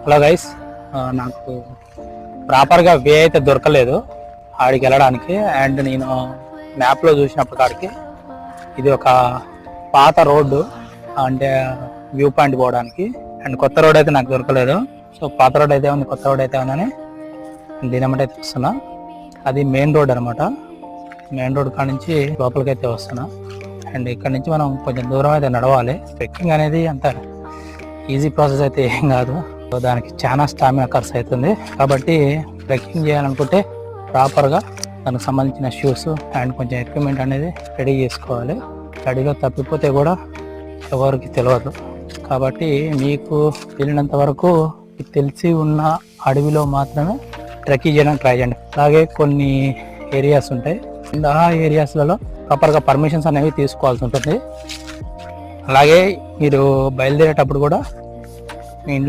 Hello guys, నాకు ప్రాపర్గా వే అయితే దొరకలేదు ఆడికి వెళ్ళడానికి. అండ్ నేను మ్యాప్లో చూసినప్పుడు కాడికి ఇది ఒక పాత రోడ్డు, అంటే వ్యూ పాయింట్ పోవడానికి. అండ్ కొత్త రోడ్ అయితే నాకు దొరకలేదు. సో పాత రోడ్ అయితే ఉంది, కొత్త రోడ్ అయితే ఉందని దీని అమ్మటే వస్తున్నా. అది మెయిన్ రోడ్ అనమాట. మెయిన్ రోడ్ కాడ నుంచి లోపలికి అయితే వస్తున్నా. అండ్ ఇక్కడ నుంచి మనం కొంచెం దూరం అయితే నడవాలి. ట్రెక్కింగ్ అనేది అంత ఈజీ ప్రాసెస్ అయితే ఏం కాదు. దానికి చాలా స్టామినా ఖర్చు అవుతుంది. కాబట్టి ట్రెక్కింగ్ చేయాలనుకుంటే ప్రాపర్గా దానికి సంబంధించిన షూస్ అండ్ కొంచెం ఎక్విప్మెంట్ అనేది రెడీ చేసుకోవాలి. రెడీగా తప్పిపోతే కూడా ఎవరికి తెలియదు. కాబట్టి మీకు వెళ్ళినంత వరకు తెలిసి ఉన్న అడవిలో మాత్రమే ట్రెక్కింగ్ చేయడానికి ట్రై చేయండి. అలాగే కొన్ని ఏరియాస్ ఉంటాయి, ఆ ఏరియాస్లలో ప్రాపర్గా పర్మిషన్స్ అనేవి తీసుకోవాల్సి ఉంటుంది. అలాగే మీరు బయలుదేరేటప్పుడు కూడా మీ ఇంట్లో